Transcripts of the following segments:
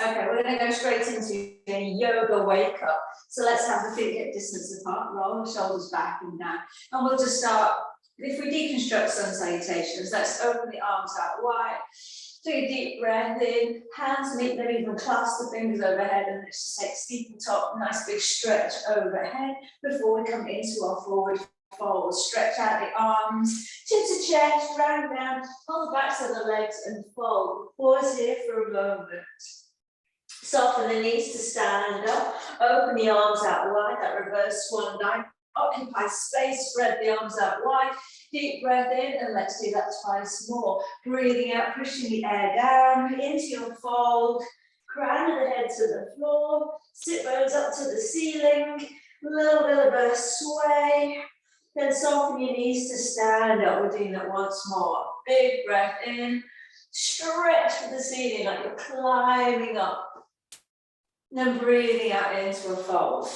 Okay, we're going to go straight into a yoga wake up. So let's have the feet hip distance apart, roll the shoulders back and down. And we'll just start, if we deconstruct sun salutations, let's open the arms out wide. Take a deep breath in, hands meet, maybe even clasp the fingers overhead, and let's just take steeple top, nice big stretch overhead before we come into our forward fold. Stretch out the arms, chin to chest, round down, pull the backs of the legs and fold. Pause here for a moment. Soften the knees to stand up, open the arms out wide, that reverse swan dive. Occupy space, spread the arms out wide. Deep breath in, and let's do that twice more. Breathing out, pushing the air down into your fold. Crown of the head to the floor. Sit bones up to the ceiling. A little bit of a sway. Then soften your knees to stand up. We're doing that once more. Big breath in. Stretch for the ceiling like you're climbing up. Then breathing out into a fold.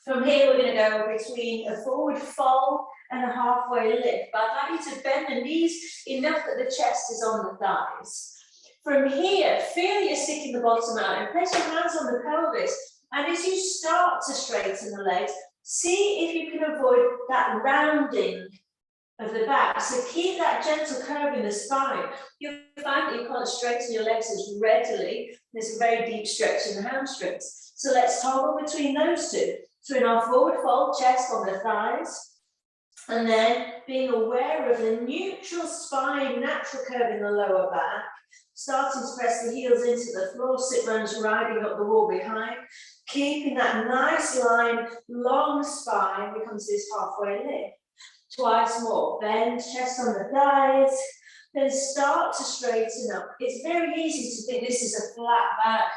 From here, we're going to go between a forward fold and a halfway lift. But I'd like you to bend the knees enough that the chest is on the thighs. From here, feel you're sticking the bottom out and place your hands on the pelvis. And as you start to straighten the legs, see if you can avoid that rounding of the back. So keep that gentle curve in the spine. You'll find that you can't straighten your legs as readily. There's a very deep stretch in the hamstrings. So let's toggle between those two. So in our forward fold, chest on the thighs, and then being aware of the neutral spine, natural curve in the lower back, starting to press the heels into the floor, sit bones riding up the wall behind, keeping that nice line, long spine, we come to this halfway lift. Twice more, bend, chest on the thighs, then start to straighten up. It's very easy to think this is a flat back,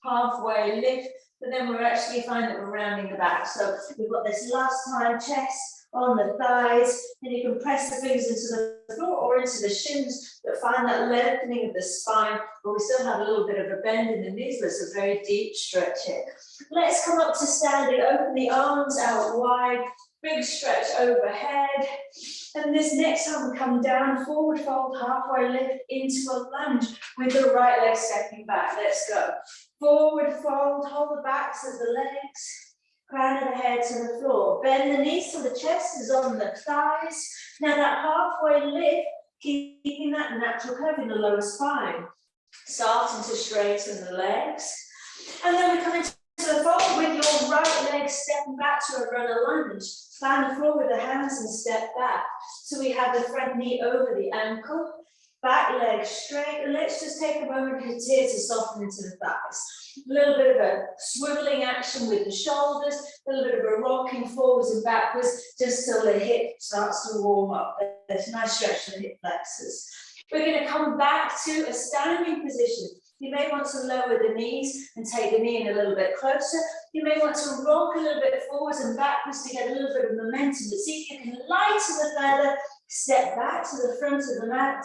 halfway lift, but then we're actually find that we're rounding the back. So we've got this last time, chest on the thighs, then you can press the fingers into the floor or into the shins, but find that lengthening of the spine, but we still have a little bit of a bend in the knees, but it's a very deep stretch here. Let's come up to standing, open the arms out wide, big stretch overhead. And this next time we come down, forward fold, halfway lift into a lunge with the right leg stepping back. Let's go. Forward fold, hold the backs of the legs, crown of the head to the floor. Bend the knees so the chest is on the thighs. Now that halfway lift, keeping that natural curve in the lower spine. Starting to straighten the legs. And then we come into the fold with your right leg stepping back to a runner lunge. Find the floor with the hands and step back. So we have the front knee over the ankle. Back leg straight, and let's just take a moment here to soften into the thighs. A little bit of a swiveling action with the shoulders, a little bit of a rocking forwards and backwards, just till the hip starts to warm up. There's a nice stretch of the hip flexors. We're going to come back to a standing position. You may want to lower the knees and take the knee in a little bit closer. You may want to rock a little bit forwards and backwards to get a little bit of momentum. But see if you can lighten the feather, step back to the front of the mat.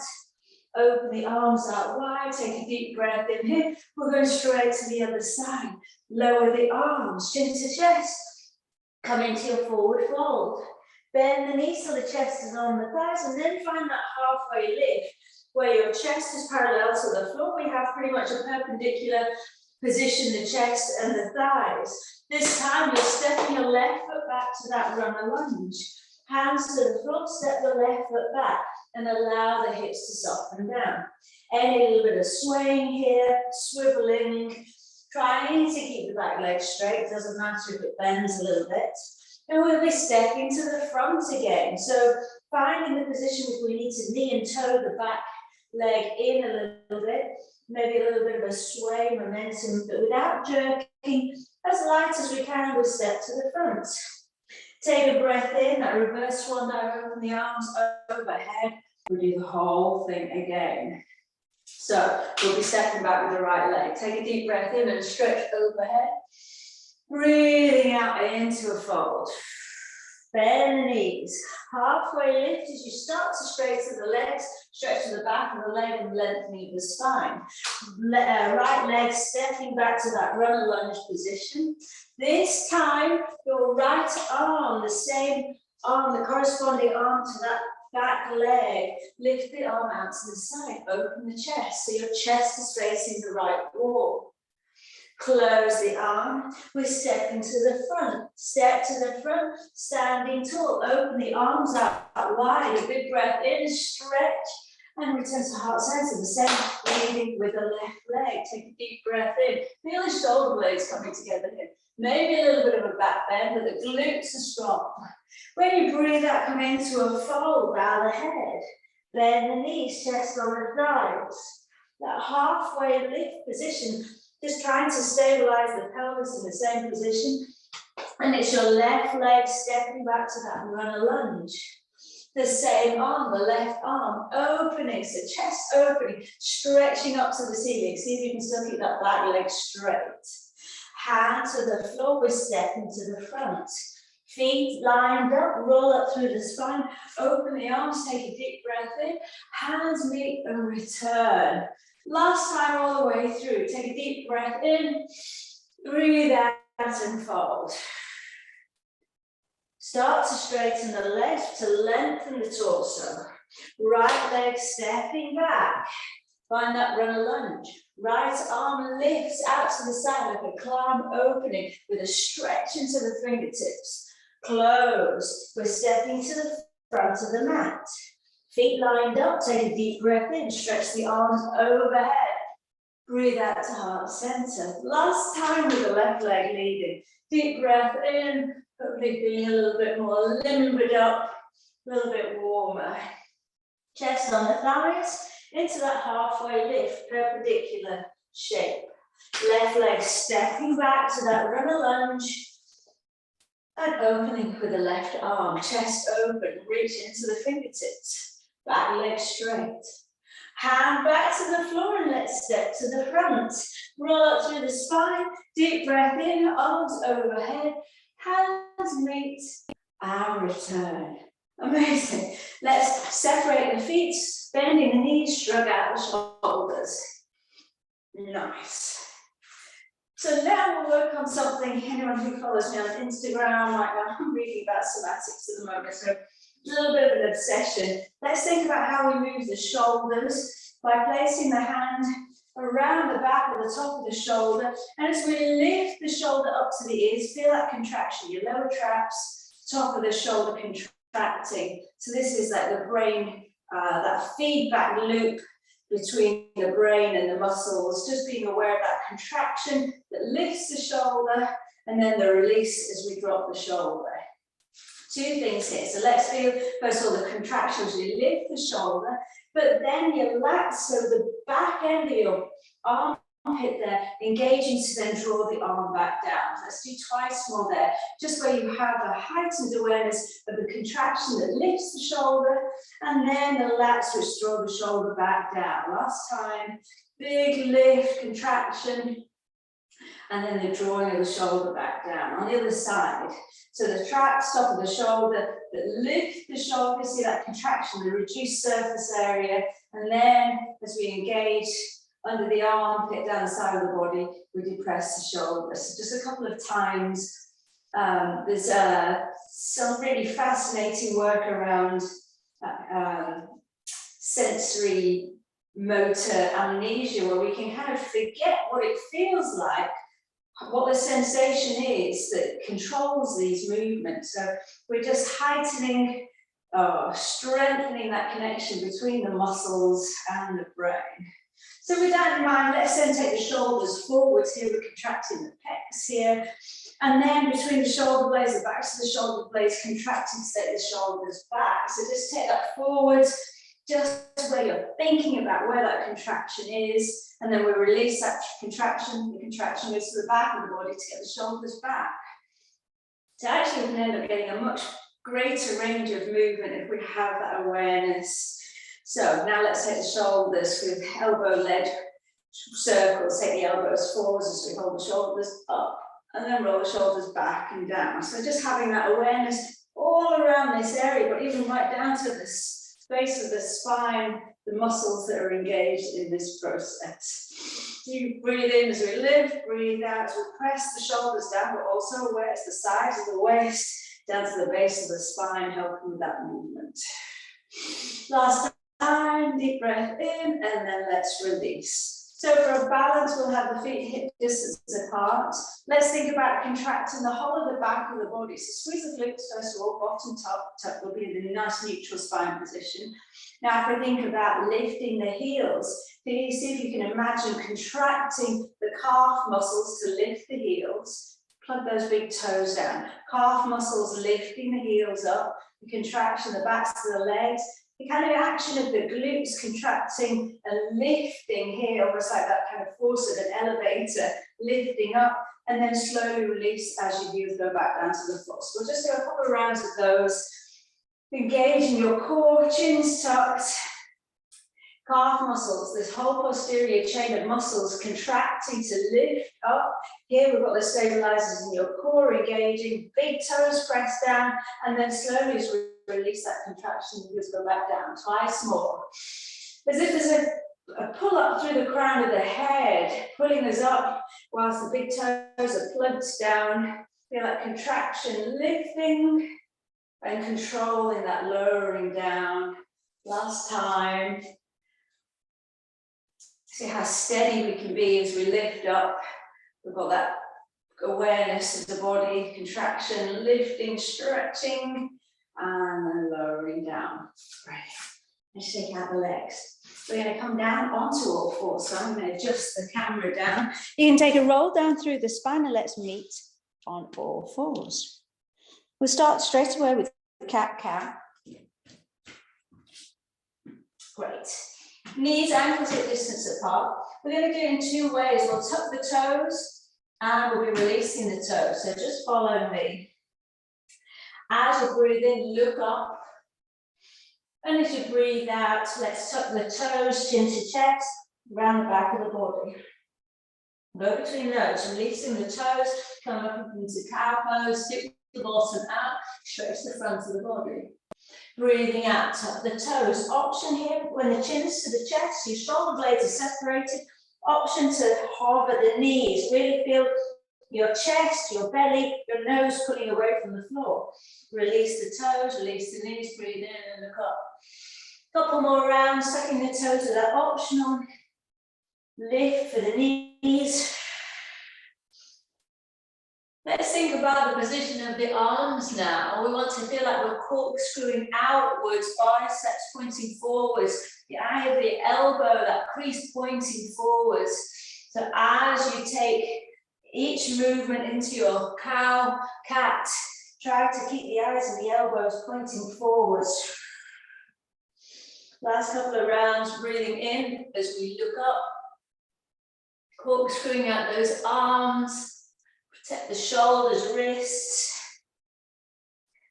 Open the arms out wide, take a deep breath in here. We're going straight to the other side. Lower the arms, chin to chest. Come into your forward fold. Bend the knees so the chest is on the thighs, and then find that halfway lift where your chest is parallel to the floor. We have pretty much a perpendicular position, the chest and the thighs. This time you're stepping your left foot back to that runner lunge. Hands to the floor, step the left foot back and allow the hips to soften down. Any little bit of swaying here, swiveling, trying to keep the back leg straight. Doesn't matter if it bends a little bit. And we'll be stepping to the front again. So finding the position if we need to knee and toe the back leg in a little bit. Maybe a little bit of a sway, momentum, but without jerking. As light as we can, we'll step to the front. Take a breath in, that reverse swan dive, open the arms overhead. We'll do the whole thing again. So we'll be stepping back with the right leg. Take a deep breath in and stretch overhead. Breathing out into a fold. Bend the knees. Halfway lift as you start to straighten the legs, stretch to the back of the leg and lengthening of the spine. Right leg stepping back to that runner lunge position. This time, your right arm, the same arm, the corresponding arm to that back leg, lift the arm out to the side, open the chest, so your chest is facing the right wall. Close the arm, we're stepping to the front, step to the front, standing tall, open the arms out wide, a big breath in, stretch, and return to heart center, the same breathing with the left leg, take a deep breath in, feel the shoulder blades coming together here, maybe a little bit of a back bend, but the glutes are strong. When you breathe out, come into a fold, bow the head, bend the knees, chest on the thighs, that halfway lift position, just trying to stabilize the pelvis in the same position. And it's your left leg stepping back to that runner lunge. The same arm, the left arm, opening, so chest opening, stretching up to the ceiling. See if you can still keep that back leg straight. Hand to the floor, we're stepping to the front. Feet lined up, roll up through the spine, open the arms, take a deep breath in, hands meet and return. Last time all the way through, take a deep breath in, breathe out and fold. Start to straighten the left to lengthen the torso. Right leg stepping back, find that runner lunge. Right arm lifts out to the side like a clam opening with a stretch into the fingertips. Close, we're stepping to the front of the mat. Feet lined up, take a deep breath in, stretch the arms overhead. Breathe out to heart center. Last time with the left leg leading. Deep breath in, hopefully feeling a little bit more limbered up, a little bit warmer. Chest on the thighs, into that halfway lift, perpendicular shape. Left leg stepping back to that runner lunge. And opening with the left arm, chest open, reach into the fingertips. Back leg straight. Hand back to the floor and let's step to the front. Roll up through the spine, deep breath in, arms overhead, hands meet and return. Amazing. Let's separate the feet, bending the knees, shrug out the shoulders. Nice. So now we'll work on something, anyone who follows me on Instagram might know I'm reading about somatics at the moment, so a little bit of an obsession. Let's think about how we move the shoulders by placing the hand around the back or the top of the shoulder. And as we lift the shoulder up to the ears, feel that contraction, your lower traps, top of the shoulder contracting. So this is like the brain, that feedback loop between the brain and the muscles, just being aware of that contraction that lifts the shoulder and then the release as we drop the shoulder. Two things here. So let's feel first of all the contractions. You lift the shoulder, but then you lats, so the back end of your armpit there, engaging to then draw the arm back down. Let's do twice more there, just where you have a heightened awareness of the contraction that lifts the shoulder, and then the lats which draw the shoulder back down. Last time, big lift, contraction, and then the drawing of the shoulder back down. On the other side, so the traps, top of the shoulder, that lift the shoulder, see that contraction, the reduced surface area, and then as we engage under the armpit, down the side of the body, we depress the shoulder. So just a couple of times. There's some really fascinating work around sensory motor amnesia, where we can kind of forget what it feels like, what the sensation is that controls these movements. So we're just heightening, strengthening that connection between the muscles and the brain. So with that in mind, let's then take the shoulders forwards here. We're contracting the pecs here. And then between the shoulder blades, the backs of the shoulder blades contracting to take the shoulders back. So just take that forwards, just where you're thinking about where that contraction is. And then we release that contraction. The contraction goes to the back of the body to get the shoulders back. So actually we can end up getting a much greater range of movement if we have that awareness. So now let's take the shoulders with elbow-led circles. Take the elbows forwards as we hold the shoulders up, and then roll the shoulders back and down. So just having that awareness all around this area, but even right down to the base of the spine, the muscles that are engaged in this process. So you breathe in as we lift, breathe out as we press the shoulders down, but also aware it's the sides of the waist, down to the base of the spine, helping with that movement. Last time, deep breath in, and then let's release. So for a balance, we'll have the feet hip distance apart. Let's think about contracting the whole of the back of the body. So squeeze the glutes first of all, bottom tuck will be in a nice neutral spine position. Now, if I think about lifting the heels, see if you can imagine contracting the calf muscles to lift the heels. Plug those big toes down. Calf muscles lifting the heels up, the contraction, the backs of the legs. The kind of action of the glutes contracting and lifting here, almost like that kind of force of an elevator, lifting up, and then slowly release as your heels go back down to the floor. So we'll just do a couple of rounds of those. Engaging your core, chins tucked, calf muscles, this whole posterior chain of muscles contracting to lift up. Here we've got the stabilizers in your core engaging, big toes pressed down, and then slowly as we release that contraction, you just go back down, twice more. As if there's a pull up through the crown of the head, pulling us up whilst the big toes are plugged down. Feel that contraction lifting and controlling that lowering down. Last time. See how steady we can be as we lift up. We've got that awareness of the body, contraction, lifting, stretching, and then lowering down. Right. And shake out the legs. We're going to come down onto all fours. So I'm going to adjust the camera down. You can take a roll down through the spine and let's meet on all fours. We'll start straight away with cat-cow. Great. Knees, ankles at distance apart. We're going to do it in two ways. We'll tuck the toes and we'll be releasing the toes. So just follow me. As you breathe in, look up. And as you breathe out, let's tuck the toes, chin to chest, around the back of the body. Go between those, releasing the toes, come up into cow pose, stick the bottom out, stretch the front of the body. Breathing out, tuck the toes. Option here, when the chin is to the chest, your shoulder blades are separated. Option to hover the knees. Really feel your chest, your belly, your nose pulling away from the floor. Release the toes, release the knees, breathe in and look up. Couple more rounds, tucking the toes to that optional. Lift for the knees. Let's think about the position of the arms now. We want to feel like we're corkscrewing outwards, biceps pointing forwards, the eye of the elbow, that crease pointing forwards. So as you take each movement into your cow, cat, try to keep the eyes and the elbows pointing forwards. Last couple of rounds, breathing in as we look up, corkscrewing out those arms. Protect the shoulders, wrists.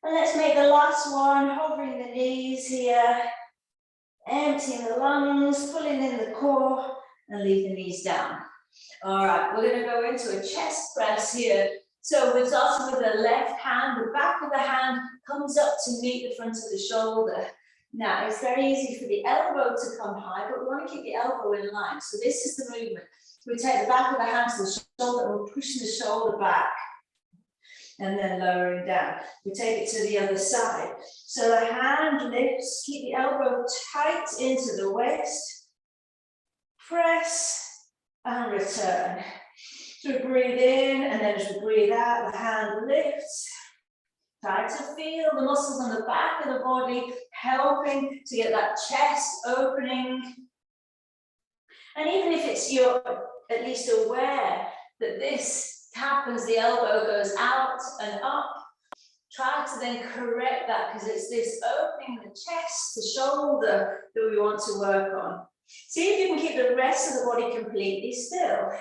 And let's make the last one, hovering the knees here, emptying the lungs, pulling in the core, and leave the knees down. All right, we're going to go into a chest press here. So we're starting with the left hand. The back of the hand comes up to meet the front of the shoulder. Now, it's very easy for the elbow to come high, but we want to keep the elbow in line. So this is the movement. We take the back of the hand to the shoulder and we're pushing the shoulder back and then lowering down. We take it to the other side. So the hand lifts, keep the elbow tight into the waist, press and return. So we breathe in and then as we breathe out, the hand lifts. Try to feel the muscles on the back of the body helping to get that chest opening. And even if it's you're at least aware that this happens, the elbow goes out and up, try to then correct that because it's this opening the chest, the shoulder that we want to work on. See if you can keep the rest of the body completely still.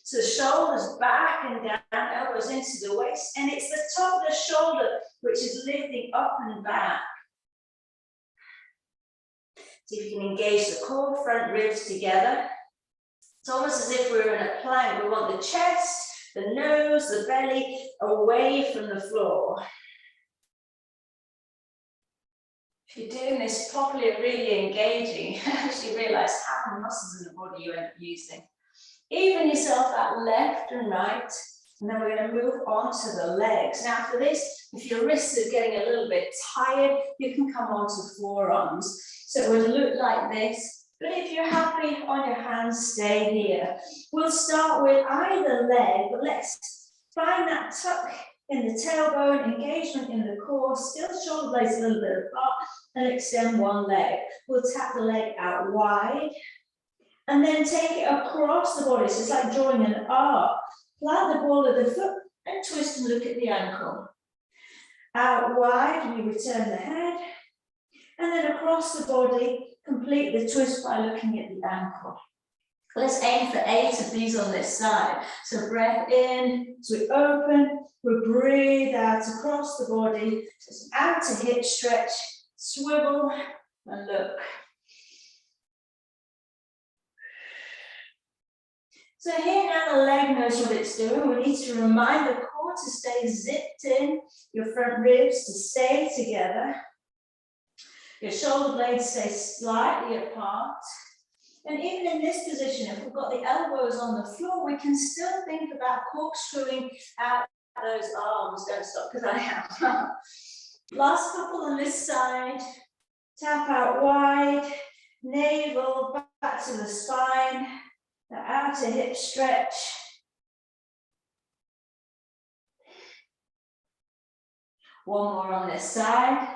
So shoulders back and down, elbows into the waist, and it's the top of the shoulder which is lifting up and back. See if you can engage the core, front ribs together. It's almost as if we're in a plank. We want the chest, the nose, the belly away from the floor. If you're doing this properly and really engaging, you actually realize how many muscles in the body you end up using. Even yourself out left and right. And then we're going to move on to the legs. Now for this, if your wrists are getting a little bit tired, you can come onto forearms. So it would look like this. But if you're happy on your hands, stay here. We'll start with either leg, but let's find that tuck in the tailbone, engagement in the core, still shoulder blades a little bit apart, and extend one leg. We'll tap the leg out wide, and then take it across the body. So it's like drawing an arc. Plant the ball of the foot and twist and look at the ankle. Out wide, we return the head, and then across the body, complete the twist by looking at the ankle. Let's aim for 8 of these on this side. So breath in, so we open, we breathe out across the body, just out to hip stretch, swivel and look. So here now the leg knows what it's doing. We need to remind the core to stay zipped in, your front ribs to stay together. Your shoulder blades stay slightly apart. And even in this position, if we've got the elbows on the floor, we can still think about corkscrewing out those arms. Don't stop, because I have. Last couple on this side. Tap out wide, navel back to the spine, the outer hip stretch. One more on this side,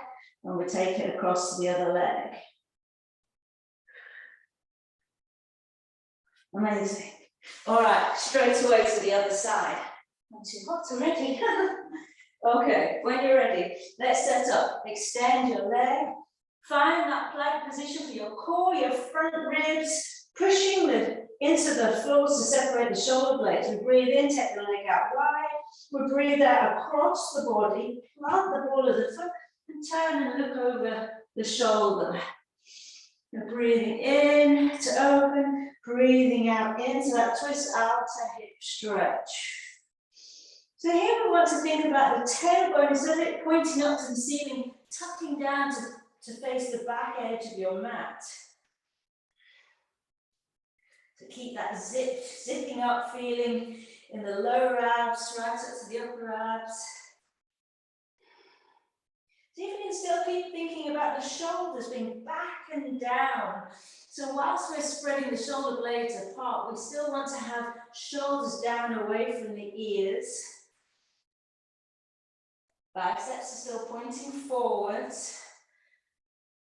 and we'll take it across to the other leg. Amazing. All right, straight away to the other side. Not too hot already. Okay, when you're ready, let's set up. Extend your leg. Find that plank position for your core, your front ribs, pushing into the floor to separate the shoulder blades. We breathe in, take the leg out wide. We breathe out across the body, plant the ball of the foot, and turn and look over the shoulder. You're breathing in to open, breathing out into that twist out to hip stretch. So here we want to think about the tailbone, instead of it pointing up to the ceiling, tucking down to face the back edge of your mat. To keep that zipping up feeling in the lower abs, right up to the upper abs. So you can still keep thinking about the shoulders being back and down. So whilst we're spreading the shoulder blades apart, we still want to have shoulders down away from the ears. Biceps are still pointing forwards.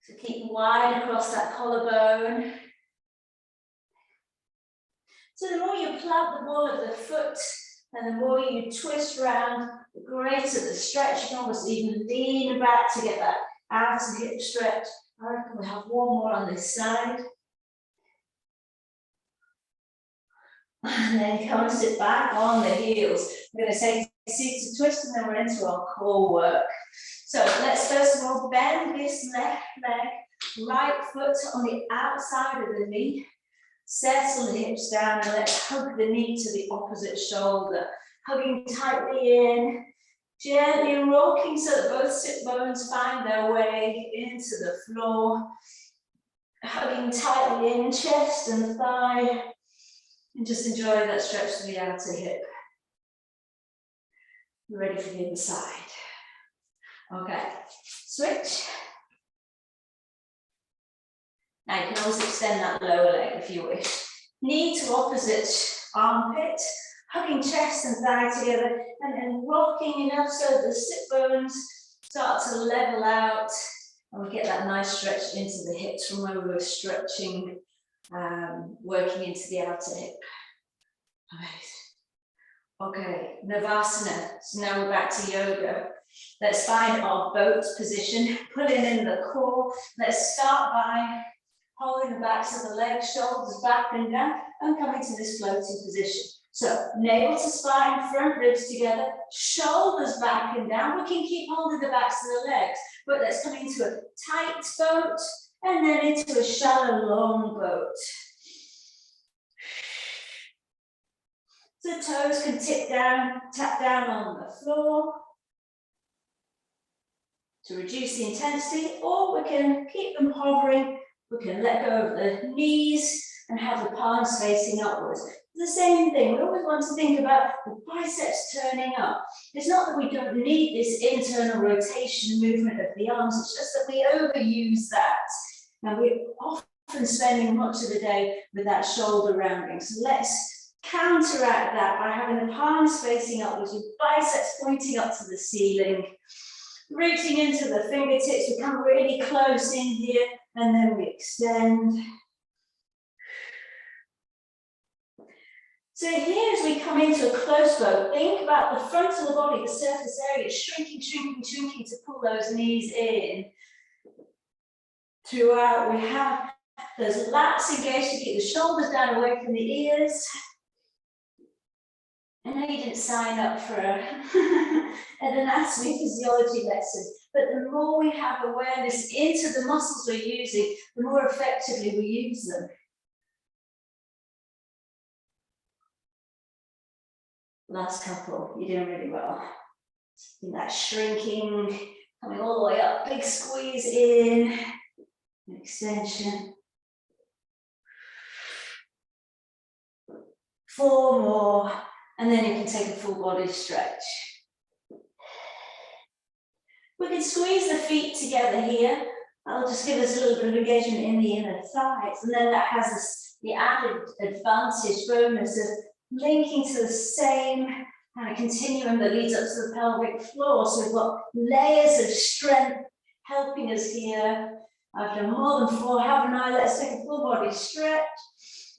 So keep wide across that collarbone. So the more you plant the ball of the foot and the more you twist round, the greater the stretch. You can almost even lean back to get that outer hip stretch. I reckon we have one more on this side. And then come and sit back on the heels. We're going to take a seated twist and then we're into our core work. So let's first of all bend this left leg, right foot on the outside of the knee. Settle the hips down and let's hug the knee to the opposite shoulder. Hugging tightly in, gently rocking so that both sit bones find their way into the floor. Hugging tightly in, chest and thigh. And just enjoy that stretch to the outer hip. Ready for the other side. Okay, switch. Now you can also extend that lower leg if you wish. Knee to opposite armpit, hugging chest and thigh together, and then rocking enough so the sit bones start to level out, and we get that nice stretch into the hips from where we were stretching, working into the outer hip. Okay, Navasana. So now we're back to yoga. Let's find our boat position, pulling in the core. Let's start by holding the backs of the legs, shoulders back and down, and coming to this floating position. So navel to spine, front ribs together, shoulders back and down. We can keep holding the backs of the legs, but let's come into a tight boat and then into a shallow, long boat. So toes can tap down on the floor to reduce the intensity, or we can keep them hovering. We can let go of the knees and have the palms facing upwards. The same thing, we always want to think about the biceps turning up. It's not that we don't need this internal rotation movement of the arms, it's just that we overuse that. Now we're often spending much of the day with that shoulder rounding. So let's counteract that by having the palms facing upwards, with biceps pointing up to the ceiling. Reaching into the fingertips, we come really close in here, and then we extend. So here, as we come into a close bow, think about the front of the body, the surface area, shrinking, shrinking, shrinking to pull those knees in. Throughout, we have those lats engaged to keep the shoulders down away from the ears. I know you didn't sign up for an anatomy physiology lesson, but the more we have awareness into the muscles we're using, the more effectively we use them. Last couple, you're doing really well. In that shrinking, coming all the way up, big squeeze in, extension. 4 more, and then you can take a full body stretch. We can squeeze the feet together here. That'll just give us a little bit of engagement in the inner thighs, and then that has us the added advantage, bonus of linking to the same kind of continuum that leads up to the pelvic floor. So we've got layers of strength helping us here. I've done more than 4, haven't I? Let's take a full body stretch.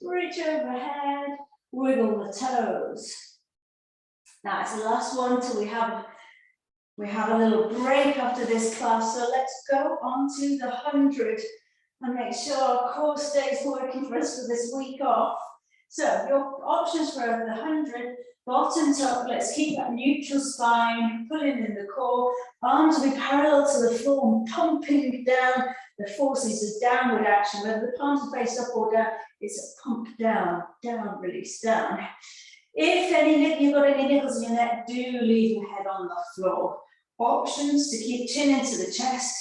Reach overhead, wiggle the toes. Now it's the last one till we have a little break after this class. So let's go on to the 100 and make sure our core stays working for us for this week off. So your options for the 100, bottom to up, let's keep that neutral spine, pulling in the core, arms will be parallel to the floor, pumping down. The force is a downward action, whether the palms are faced up or down, it's a pump down, down, release down. If you've got any niggles in your neck, do leave your head on the floor. Options to keep chin into the chest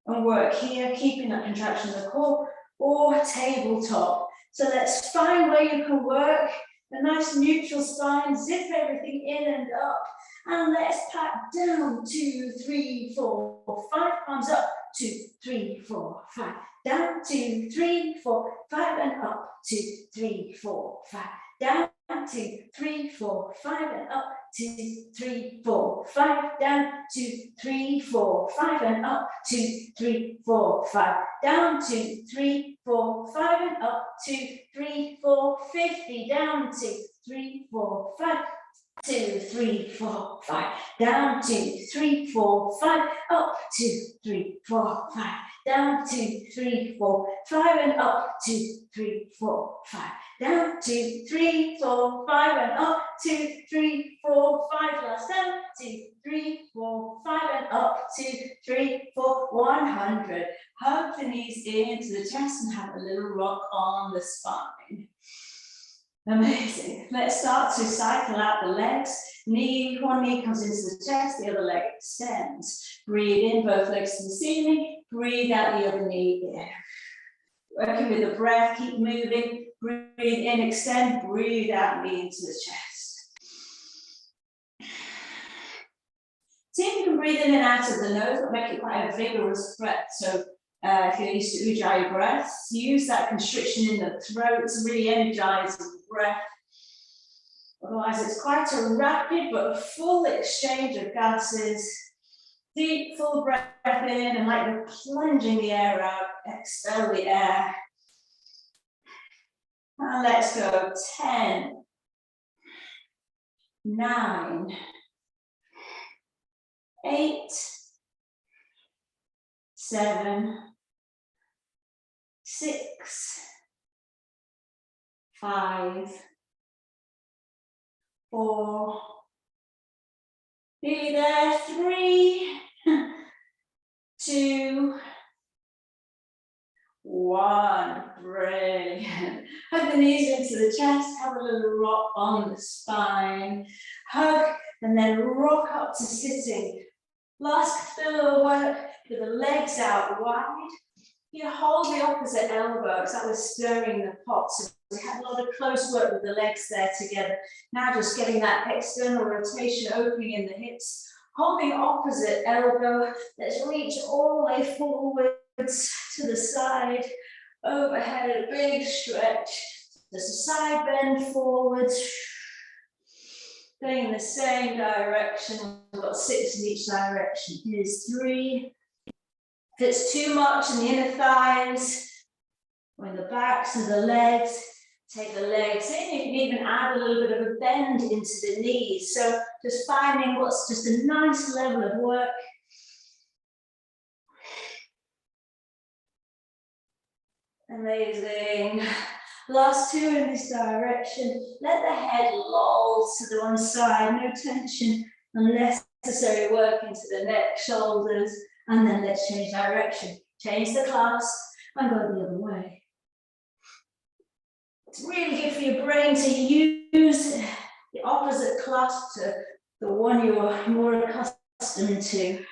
and work here, keeping that contraction of the core, or tabletop. So let's find where you can work, a nice neutral spine, zip everything in and up, and let's pat down, 2, 3, 4, 5, palms up, 2, 3, 4, 5, down, 2, 3, 4, 5, and up, 2, 3, 4, 5, down, 2, 3, 4, 5, and up, 2, 3, 4, 5, down, 2, 3, 4, 5, and up, 2, 3, 4, 5, down, 2, 3, 4, 5, and up, 2, 3, 4, 50, down, 2, 3, 4, 5, 2, 3, 4, 5, down, 2, 3, 4, 5, up, 2, 3, 4, 5, down, 2, 3, 4, 5, and up, 2, 3, 4, 5, down, 2, 3, 4, 5, and up, 2, 3, 4, 5, last down, 2, 3, 4, 5, and up, 2, 3, 4, 100. Hug the knees into the chest and have a little rock on the spine. Amazing. Let's start to cycle out the legs. One knee comes into the chest, the other leg extends. Breathe in, both legs to the ceiling. Breathe out the other knee in. Working with the breath, keep moving. Breathe in, extend. Breathe out, knee into the chest. See if you can breathe in and out of the nose, but make it quite a vigorous breath. So if you're used to Ujjayi breaths, use that constriction in the throat to really energize the breath. Otherwise, it's quite a rapid but a full exchange of gases. Deep, full breath in, and like you're plunging the air out, exhale the air. And let's go. 10, 9, 8, 7, 6, 5, 4, be there, 3, 2, 1, brilliant. Hug the knees into the chest, have a little rock on the spine, hug, and then rock up to sitting. Last bit of work with the legs out wide. You hold the opposite elbow, because that was stirring the pot. So We had a lot of close work with the legs there together. Now just getting that external rotation, opening in the hips, holding opposite elbow. Let's reach all the way forwards to the side, overhead, a big stretch. There's a side bend forwards, going in the same direction. We've got 6 in each direction. Here's 3. If it's too much in the inner thighs, or in the backs of the legs, take the legs in. You can even add a little bit of a bend into the knees. So just finding what's just a nice level of work. Amazing. Last 2 in this direction. Let the head loll to the one side. No tension, unnecessary work into the neck, shoulders. And then let's change direction. Change the clasp and go the other way. It's really good for your brain to use the opposite clasp to the one you're more accustomed to.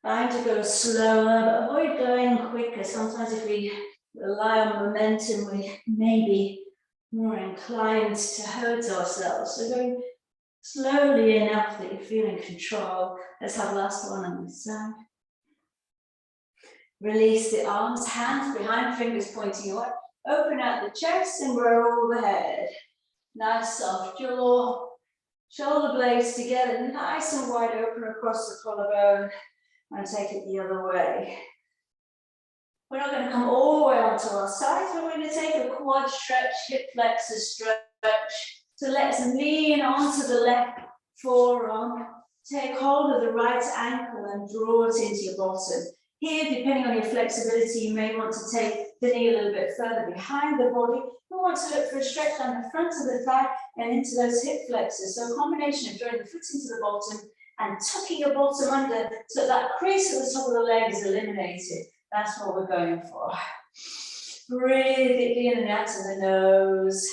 Trying to go slower, but avoid going quicker. Sometimes if we rely on momentum, we may be more inclined to hurt ourselves. So going slowly enough that you feel in control. Let's have the last one on this side. Release the arms, hands behind, fingers pointing away. Open out the chest and roll the head. Nice soft jaw. Shoulder blades together, nice and wide open across the collarbone. And take it the other way. We're not going to come all the way onto our sides, but we're going to take a quad stretch, hip flexors stretch. So let's lean onto the left forearm. Take hold of the right ankle and draw it into your bottom. Here, depending on your flexibility, you may want to take the knee a little bit further behind the body. We want to look for a stretch down the front of the thigh and into those hip flexors. So a combination of drawing the foot into the bottom and tucking your bottom under so that crease at the top of the leg is eliminated. That's what we're going for. Breathe deeply in and out to the nose.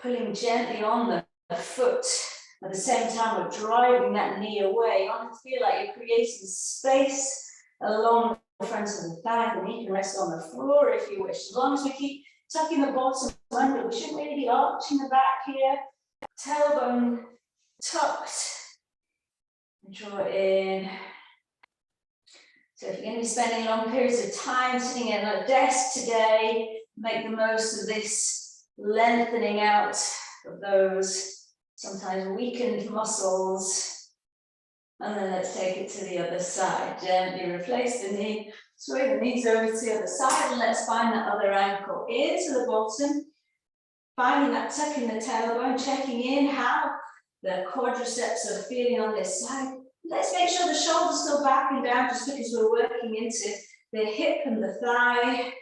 Pulling gently on the foot. At the same time, we're driving that knee away. You want to feel like you're creating space along the front of the thigh. The knee can rest on the floor if you wish. As long as we keep tucking the bottom under, we shouldn't really be arching the back here. Tailbone tucked. And draw it in. So if you're going to be spending long periods of time sitting at a desk today, make the most of this lengthening out of those sometimes weakened muscles. And then let's take it to the other side. Gently replace the knee, sway the knees over to the other side, and let's find that other ankle into the bottom. Finding that tuck in the tailbone, checking in how the quadriceps are feeling on this side. Let's make sure the shoulders still back and down just because we're working into the hip and the thigh.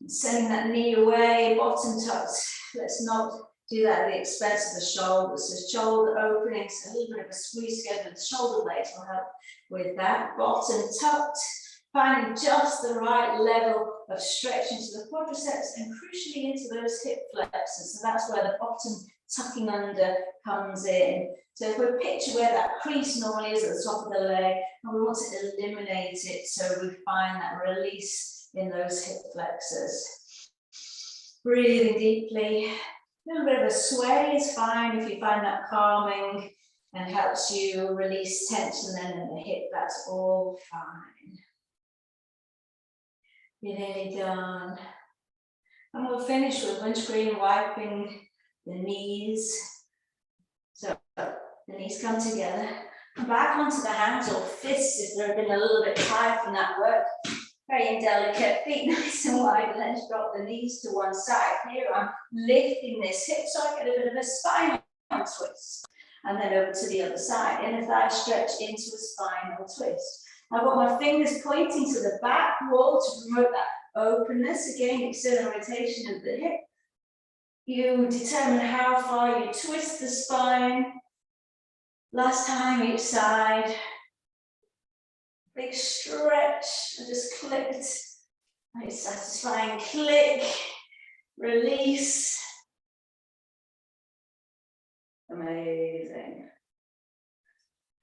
Sending that knee away, bottom tucked. Let's not do that at the expense of the shoulders. So shoulder openings, a little bit of a squeeze together. The shoulder blades will help with that. Bottom tucked, finding just the right level of stretch into the quadriceps and crucially into those hip flexors. So that's where the bottom tucking under comes in. So if we picture where that crease normally is at the top of the leg, and we want to eliminate it, so we find that release in those hip flexors. Breathing deeply. A little bit of a sway is fine if you find that calming and helps you release tension then in the hip, that's all fine. You're nearly done. And we'll finish with windscreen wiping the knees. So the knees come together. Come back onto the hands or fists if they've been a little bit tired from that work. Very indelicate, feet nice and wide. Let's drop the knees to one side. Here I'm lifting this hip so I get a bit of a spinal twist. And then over to the other side. Inner thigh stretch into a spinal twist. I've got my fingers pointing to the back wall to promote that openness. Again, external rotation of the hip. You determine how far you twist the spine. Last time each side. Big stretch. I just clicked. Nice satisfying click. Release. Amazing.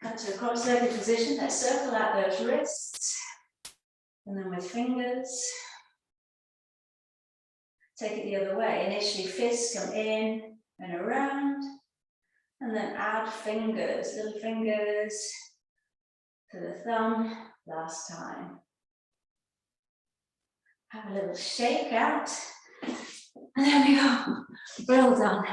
Come to a cross-legged position. Let's circle out those wrists. And then with fingers, take it the other way. Initially, fists come in and around. And then add fingers, little fingers to the thumb. Last time. Have a little shake out. And there we go. Well done.